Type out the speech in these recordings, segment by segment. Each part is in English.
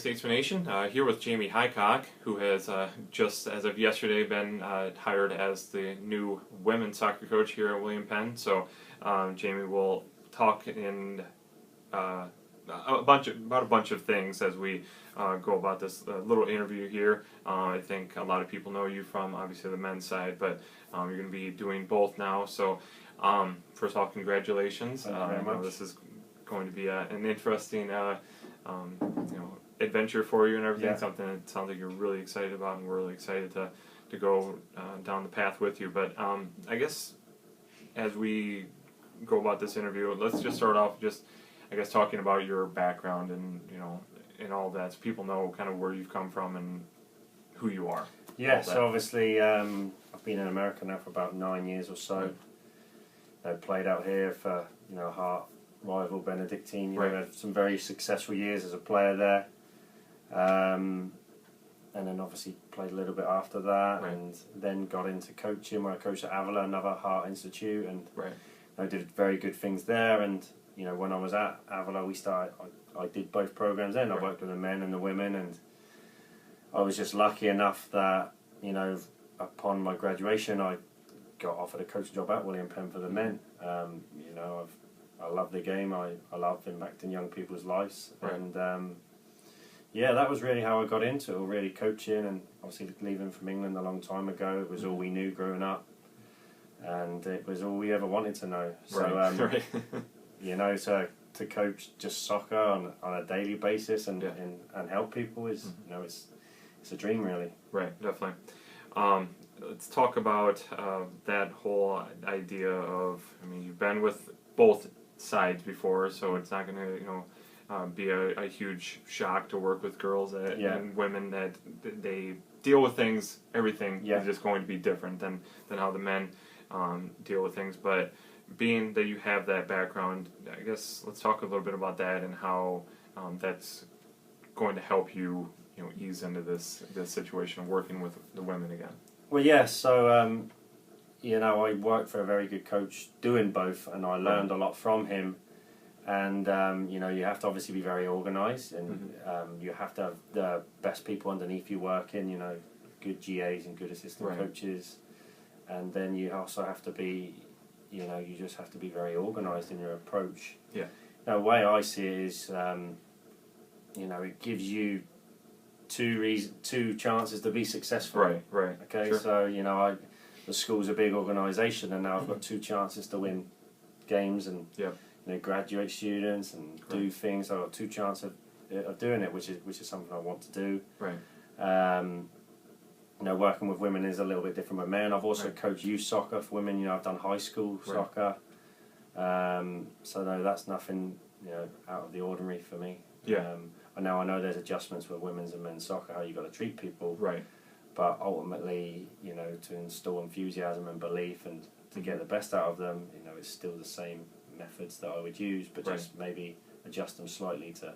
Statesman Nation, here with Jaymee Highcock, who has just as of yesterday been hired as the new women's soccer coach here at William Penn. So Jaymee will talk in about a bunch of things as we go about this little interview here. I think a lot of people know you from obviously the men's side, but you're going to be doing both now. So first of all, congratulations. Thank you very much. This is going to be an interesting adventure for you and everything. Yeah. Something that sounds like you're really excited about, and we're really excited to go down the path with you. But I guess as we go about this interview, let's just start off talking about your background and and all that, so people know kind of where you've come from and who you are. Yeah, so obviously I've been in America now for about 9 years or so. I played out here for Hart rival Benedictine. I had some very successful years as a player there, and then obviously played a little bit after that, and then got into coaching where I coached at Avila, another Hart Institute, and I did very good things there. And when I was at Avila, I did both programs then. I worked with the men and the women, and I was just lucky enough that upon my graduation I got offered a coaching job at William Penn for the men. I love the game. I love impacting young people's lives, and that was really how I got into it. Really coaching, and obviously leaving from England a long time ago, it was all we knew growing up, and it was all we ever wanted to know. So to coach just soccer on a daily basis and help people is it's a dream, really. Right, definitely. Let's talk about that whole idea of, you've been with both sides before, so it's not going to be a huge shock to work with girls and women that they deal with things. Everything is just going to be different than how the men deal with things. But being that you have that background, I guess let's talk a little bit about that and how that's going to help you ease into this situation of working with the women again. Well, yeah, so I worked for a very good coach doing both, and I learned a lot from him. And you have to obviously be very organised, and you have to have the best people underneath you working. Good GAs and good assistant coaches, and then you also have to be, you just have to be very organised in your approach. Yeah. Now, the way I see it is, it gives you two chances to be successful. Right. Okay, sure. So the school's a big organisation, and now I've got two chances to win games and graduate students and do things. I've got two chances of doing it, which is something I want to do. Right. Working with women is a little bit different with men. I've also coached youth soccer for women. I've done high school soccer. So no, that's nothing out of the ordinary for me. Yeah. And now I know there's adjustments with women's and men's soccer, how you got to treat people. Right. But ultimately, to instill enthusiasm and belief and to get the best out of them, it's still the same methods that I would use, but just maybe adjust them slightly to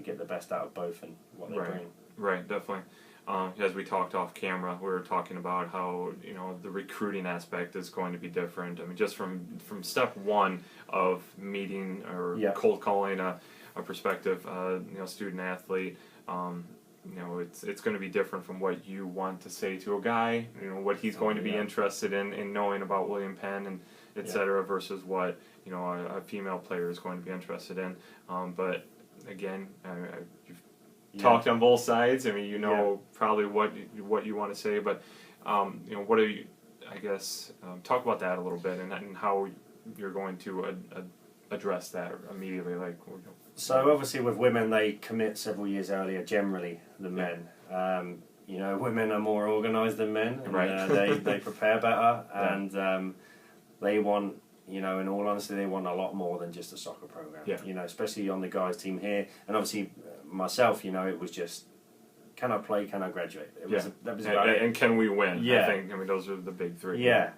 get the best out of both and what they bring. Right, definitely. As we talked off camera, we were talking about how the recruiting aspect is going to be different. Just from step one of meeting or cold calling a prospective student athlete. It's going to be different from what you want to say to a guy, what he's going to be interested in knowing about William Penn and etc. versus what a female player is going to be interested in. But again, you've talked on both sides. Probably what you want to say, but what are you? I guess talk about that a little bit and how you're going to address that immediately. So obviously with women, they commit several years earlier generally than men. Women are more organised than men, and they prepare better, and they want, in all honesty, they want a lot more than just a soccer program. Yeah. Especially on the guys' team here, and obviously myself, it was just, can I play? Can I graduate? That was about it. And can we win? Yeah. I think those are the big three. Yeah.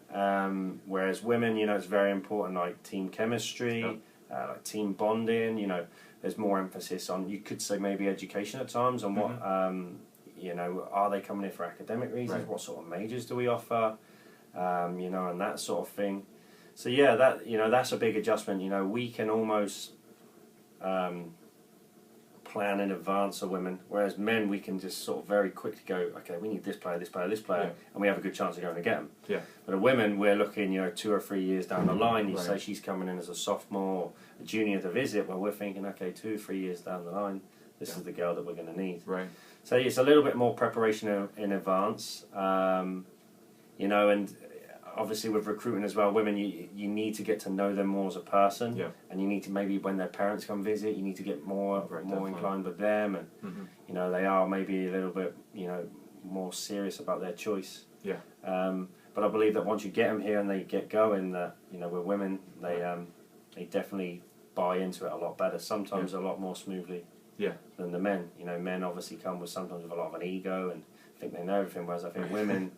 Whereas women, it's very important, like team chemistry, like team bonding. There's more emphasis on, you could say maybe education at times, on what, are they coming in for academic reasons? What sort of majors do we offer? And that sort of thing. So that's a big adjustment. We can almost plan in advance of women, whereas men, we can just sort of very quickly go, okay, we need this player, this player, this player, and we have a good chance of going to get them. Yeah. But a women, we're looking, 2 or 3 years down the line. You Right. say she's coming in as a sophomore, or a junior to visit. Well, we're thinking, okay, 2 or 3 years down the line, this is the girl that we're going to need. Right. So it's a little bit more preparation in advance, and obviously with recruiting as well, women, you need to get to know them more as a person, and you need to maybe when their parents come visit, you need to get more inclined with them, and they are maybe a little bit more serious about their choice. Yeah. But I believe that once you get them here and they get going, that with women, they definitely buy into it a lot better. Sometimes a lot more smoothly. Yeah. Than the men. Men obviously come with sometimes with a lot of an ego and think they know everything, whereas I think women,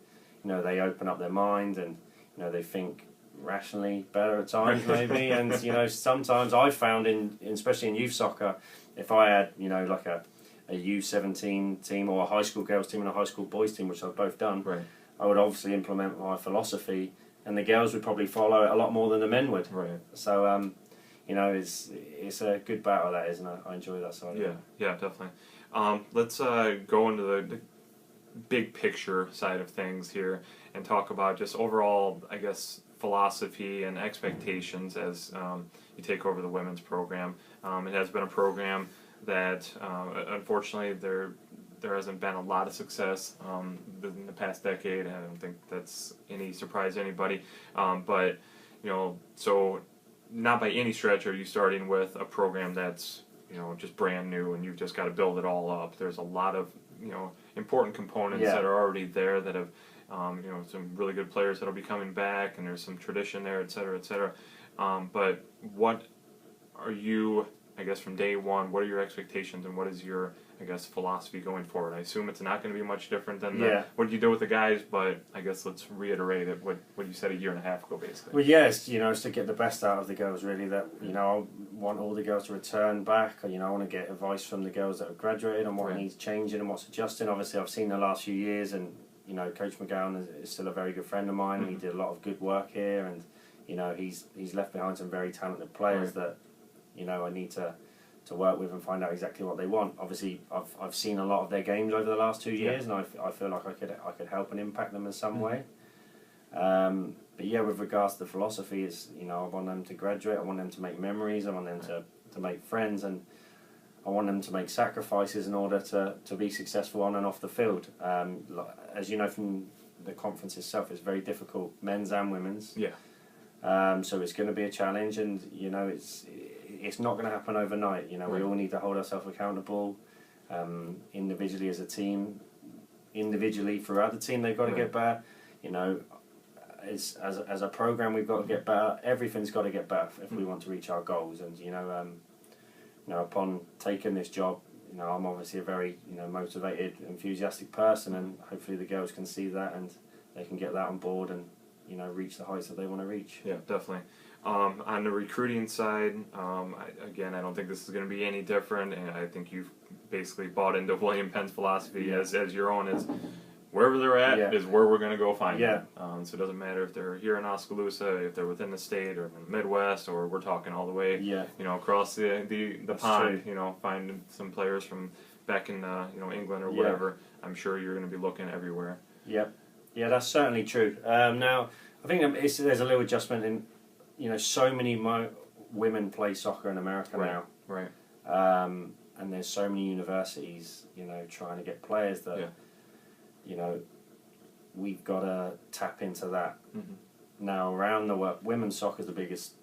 they open up their mind and they think rationally better at times maybe, and sometimes I've found especially in youth soccer, if I had like a U17 team or a high school girls team and a high school boys team, which I've both done, I would obviously implement my philosophy, and the girls would probably follow it a lot more than the men would. Right. So it's a good battle, that is, and I enjoy that side of it. Yeah, definitely. Let's go into the big picture side of things here and talk about just overall, I guess, philosophy and expectations as you take over the women's program. It has been a program that, unfortunately, there hasn't been a lot of success in the past decade. I don't think that's any surprise to anybody. But, so not by any stretch are you starting with a program that's, just brand new and you've just got to build it all up. There's a lot of, important components that are already there that have, some really good players that'll be coming back, and there's some tradition there, et cetera, et cetera. But what are you, I guess, from day one, what are your expectations and what is your, I guess, philosophy going forward? I assume it's not going to be much different than what you do with the guys, but I guess let's reiterate it, what you said a year and a half ago, basically. Well, yes, it's to get the best out of the girls, really. That I want all the girls to return back. I want to get advice from the girls that have graduated on what needs changing and what's adjusting. Obviously, I've seen the last few years, and Coach McGowan is still a very good friend of mine. Mm-hmm. He did a lot of good work here, and he's left behind some very talented players that I need to work with and find out exactly what they want. Obviously, I've seen a lot of their games over the last 2 years, and I feel like I could help and impact them in some way. But with regards to the philosophy, is I want them to graduate, I want them to make memories, I want them to make friends, and I want them to make sacrifices in order to be successful on and off the field. As you know from the conference itself, it's very difficult, men's and women's. Yeah. So it's going to be a challenge, and it's not going to happen overnight. We all need to hold ourselves accountable, individually as a team, individually throughout the team. They've got to get better. As a program, we've got to get better. Everything's got to get better if we want to reach our goals. And upon taking this job, I'm obviously a very motivated, enthusiastic person, and hopefully the girls can see that and they can get that on board and reach the heights that they want to reach. Yeah, definitely. On the recruiting side, I don't think this is going to be any different, and I think you've basically bought into William Penn's philosophy as your own, is wherever they're at is where we're going to go find them. So it doesn't matter if they're here in Oskaloosa, if they're within the state or in the Midwest, or we're talking all the way across the pond, finding some players from back in England or whatever. I'm sure you're going to be looking everywhere. Yep. Yeah, that's certainly true. Now, I think there's a little adjustment in, so many women play soccer in America now. Right. And there's so many universities, trying to get players that, we've got to tap into that. Mm-hmm. Now, around the world, women's soccer is the biggest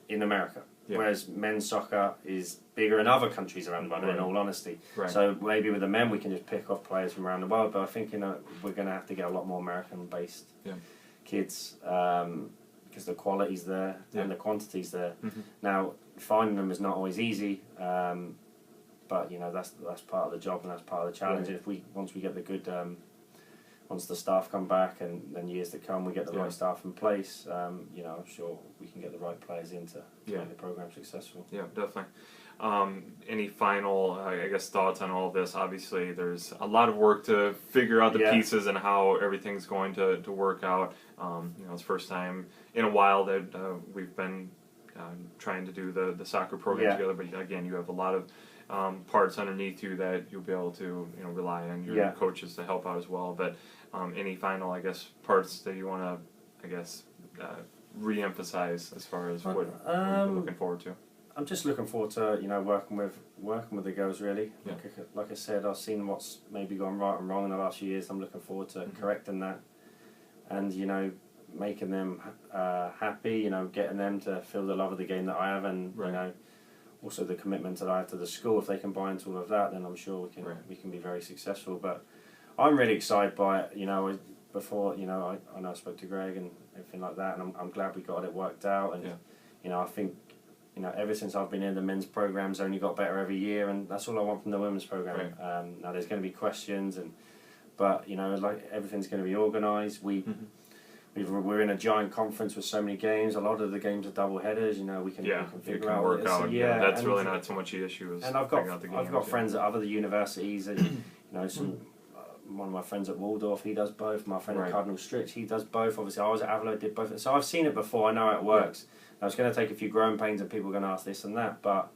in America, whereas men's soccer is bigger in other countries around the world, in all honesty. Right. So maybe with the men, we can just pick off players from around the world, but I think, we're going to have to get a lot more American-based kids, because the quality's there and the quantity's there. Mm-hmm. Now, finding them is not always easy, but that's part of the job and that's part of the challenge. Right. Once we get the good, once the staff come back and then years to come, we get the right staff in place. I'm sure we can get the right players in to make the program successful. Yeah, definitely. Any final, thoughts on all of this? Obviously, there's a lot of work to figure out the pieces and how everything's going to work out. It's the first time in a while that we've been trying to do the soccer program together. But again, you have a lot of parts underneath you that you'll be able to rely on your coaches to help out as well. But any final, I guess, parts that you want to, I guess, re-emphasize as far as what you're looking forward to? I'm just looking forward to working with the girls really. Yeah. Like I said, I've seen what's maybe gone right and wrong in the last few years. I'm looking forward to correcting that, and making them happy. Getting them to feel the love of the game that I have, and also the commitment that I have to the school. If they can buy into all of that, then I'm sure we can be very successful. But I'm really excited by it. Before I know I spoke to Greg and everything like that, and I'm glad we got it worked out. And I think. Ever since I've been in, the men's program's only got better every year, and that's all I want from the women's program. Right. Now there's going to be questions, but like everything's going to be organised. We're in a giant conference with so many games. A lot of the games are double headers. We can figure out work out. So, that's really not so much the issue. And I've got friends at other universities. And, one of my friends at Waldorf, he does both. My friend at Cardinal Stritch, he does both. Obviously, I was at Avalo, did both. So I've seen it before. I know how it works. Now, it's going to take a few growing pains, and people are going to ask this and that. But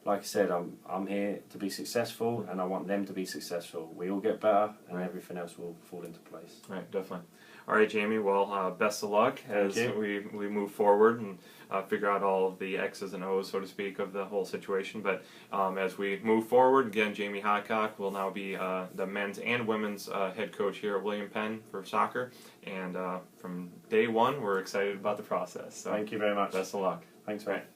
like I said, I'm here to be successful, and I want them to be successful. We all get better, and everything else will fall into place. Right, definitely. All right, Jaymee. Well, best of luck as we move forward and figure out all of the X's and O's, so to speak, of the whole situation. But as we move forward, again, Jaymee Highcock will now be the men's and women's head coach here at William Penn for soccer. And from day one, we're excited about the process. So thank you very much. Best of luck. Thanks, mate.